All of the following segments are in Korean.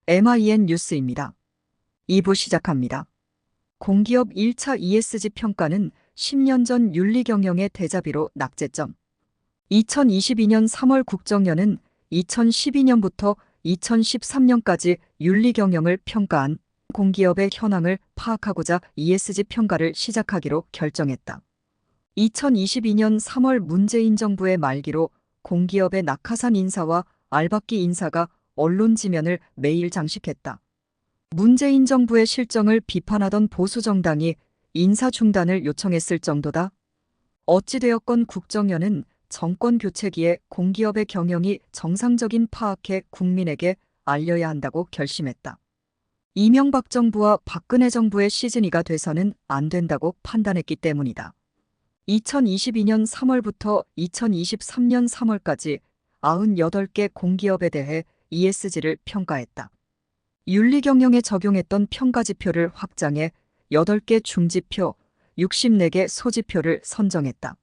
MIN 뉴스입니다. 2부 시작합니다. 공기업 1차 ESG 평가는 10년 전 윤리경영의 대자비로 낙제점. 2022년 3월 국정연은 2012년부터 2013년까지 윤리경영을 평가한 공기업의 현황을 파악하고자 ESG 평가를 시작하기로 결정했다. 2022년 3월 문재인 정부의 말기로 공기업의 낙하산 인사와 알박기 인사가 언론 지면을 매일 장식했다. 문재인 정부의 실정을 비판하던 보수 정당이 인사 중단을 요청했을 정도다. 어찌되었건 국정연은 정권 교체기에 공기업의 경영이 정상적인 파악해 국민에게 알려야 한다고 결심했다. 이명박 정부와 박근혜 정부의 시즌2가 돼서는 안 된다고 판단했기 때문이다. 2022년 3월부터 2023년 3월까지 98개 공기업에 대해 ESG를 평가했다. 윤리경영에 적용했던 평가지표를 확장해 8개 중지표, 64개 소지표를 선정했다.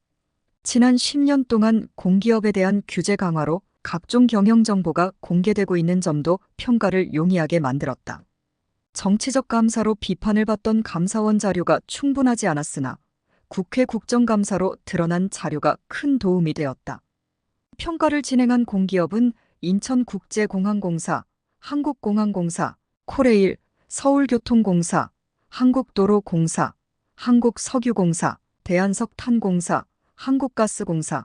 지난 10년 동안 공기업에 대한 규제 강화로 각종 경영 정보가 공개되고 있는 점도 평가를 용이하게 만들었다. 정치적 감사로 비판을 받던 감사원 자료가 충분하지 않았으나 국회 국정감사로 드러난 자료가 큰 도움이 되었다. 평가를 진행한 공기업은 인천국제공항공사, 한국공항공사, 코레일, 서울교통공사, 한국도로공사, 한국석유공사, 대한석탄공사, 한국가스공사,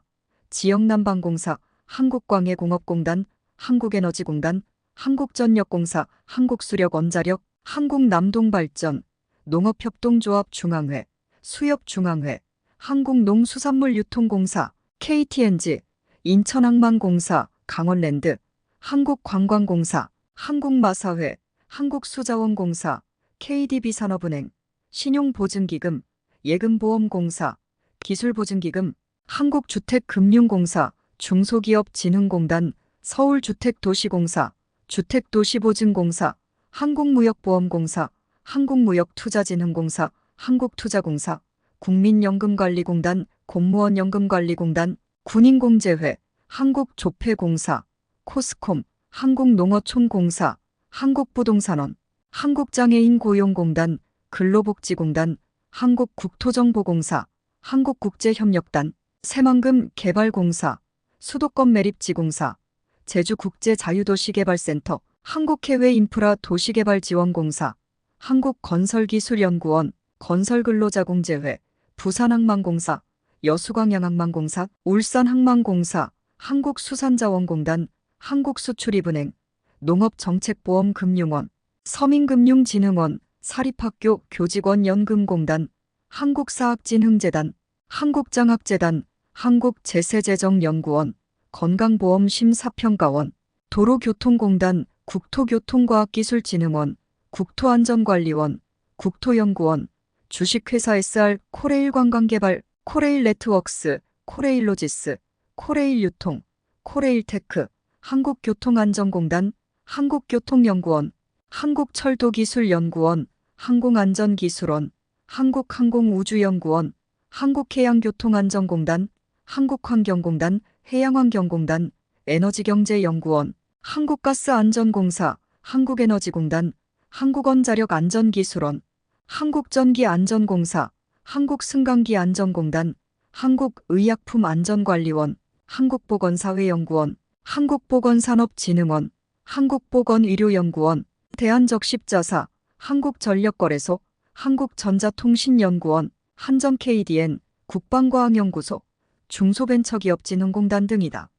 지역난방공사, 한국광해공업공단, 한국에너지공단, 한국전력공사, 한국수력원자력, 한국남동발전, 농업협동조합 중앙회, 수협중앙회, 한국농수산물유통공사, KTNG, 인천항만공사, 강원랜드, 한국관광공사, 한국마사회, 한국수자원공사, KDB산업은행, 신용보증기금, 예금보험공사, 기술보증기금, 한국주택금융공사, 중소기업진흥공단, 서울주택도시공사, 주택도시보증공사, 한국무역보험공사, 한국무역투자진흥공사, 한국투자공사, 국민연금관리공단, 공무원연금관리공단, 군인공제회, 한국조폐공사, 코스콤, 한국농어촌공사, 한국부동산원, 한국장애인고용공단, 근로복지공단, 한국국토정보공사, 한국국제협력단, 새만금개발공사, 수도권매립지공사, 제주국제자유도시개발센터, 한국해외인프라도시개발지원공사, 한국건설기술연구원, 건설근로자공제회, 부산항만공사, 여수광양항만공사, 울산항만공사, 한국수산자원공단, 한국수출입은행, 농업정책보험금융원, 서민금융진흥원, 사립학교 교직원연금공단, 한국사학진흥재단, 한국장학재단, 한국제세재정연구원, 건강보험심사평가원, 도로교통공단, 국토교통과학기술진흥원, 국토안전관리원, 국토연구원, 주식회사 SR 코레일관광개발, 코레일네트웍스, 코레일로지스, 코레일유통, 코레일테크, 한국교통안전공단, 한국교통연구원, 한국철도기술연구원, 항공안전기술원, 한국항공우주연구원, 한국해양교통안전공단, 한국환경공단, 해양환경공단, 에너지경제연구원, 한국가스안전공사, 한국에너지공단, 한국원자력안전기술원, 한국전기안전공사, 한국승강기안전공단, 한국의약품안전관리원, 한국보건사회연구원, 한국보건산업진흥원, 한국보건의료연구원, 대한적십자사, 한국전력거래소, 한국전자통신연구원, 한전KDN, 국방과학연구소, 중소벤처기업진흥공단 등이다.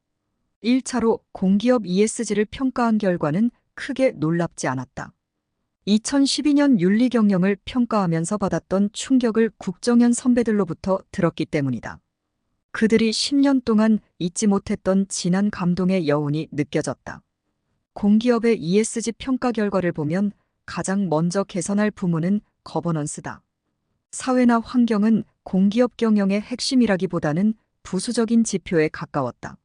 1차로 공기업 ESG를 평가한 결과는 크게 놀랍지 않았다. 2012년 윤리경영을 평가하면서 받았던 충격을 국정연 선배들로부터 들었기 때문이다. 그들이 10년 동안 잊지 못했던 진한 감동의 여운이 느껴졌다. 공기업의 ESG 평가 결과를 보면 가장 먼저 개선할 부문은 거버넌스다. 사회나 환경은 공기업 경영의 핵심이라기보다는 부수적인 지표에 가까웠다.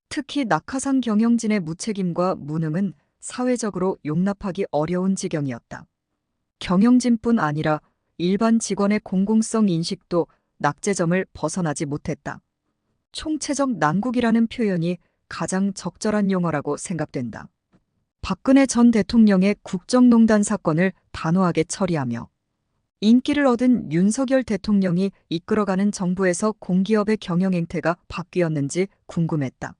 특히 낙하산 경영진의 무책임과 무능은 사회적으로 용납하기 어려운 지경이었다. 경영진뿐 아니라 일반 직원의 공공성 인식도 낙제점을 벗어나지 못했다. 총체적 난국이라는 표현이 가장 적절한 용어라고 생각된다. 박근혜 전 대통령의 국정농단 사건을 단호하게 처리하며 인기를 얻은 윤석열 대통령이 이끌어가는 정부에서 공기업의 경영 행태가 바뀌었는지 궁금했다.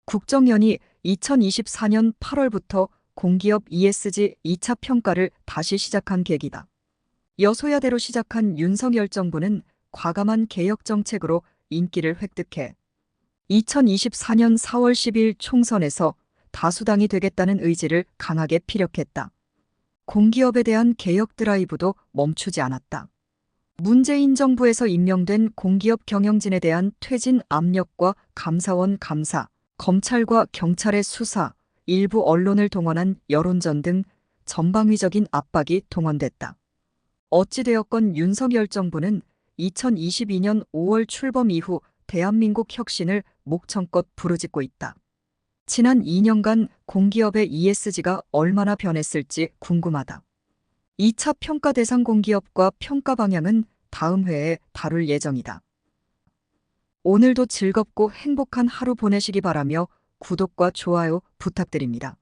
국정연이 2024년 8월부터 공기업 ESG 2차 평가를 다시 시작한 계기다. 여소야대로 시작한 윤석열 정부는 과감한 개혁 정책으로 인기를 획득해 2024년 4월 10일 총선에서 다수당이 되겠다는 의지를 강하게 피력했다. 공기업에 대한 개혁 드라이브도 멈추지 않았다. 문재인 정부에서 임명된 공기업 경영진에 대한 퇴진 압력과 감사원 감사, 검찰과 경찰의 수사, 일부 언론을 동원한 여론전 등 전방위적인 압박이 동원됐다. 어찌되었건 윤석열 정부는 2022년 5월 출범 이후 대한민국 혁신을 목청껏 부르짖고 있다. 지난 2년간 공기업의 ESG가 얼마나 변했을지 궁금하다. 2차 평가 대상 공기업과 평가 방향은 다음 회에 다룰 예정이다. 오늘도 즐겁고 행복한 하루 보내시기 바라며 구독과 좋아요 부탁드립니다.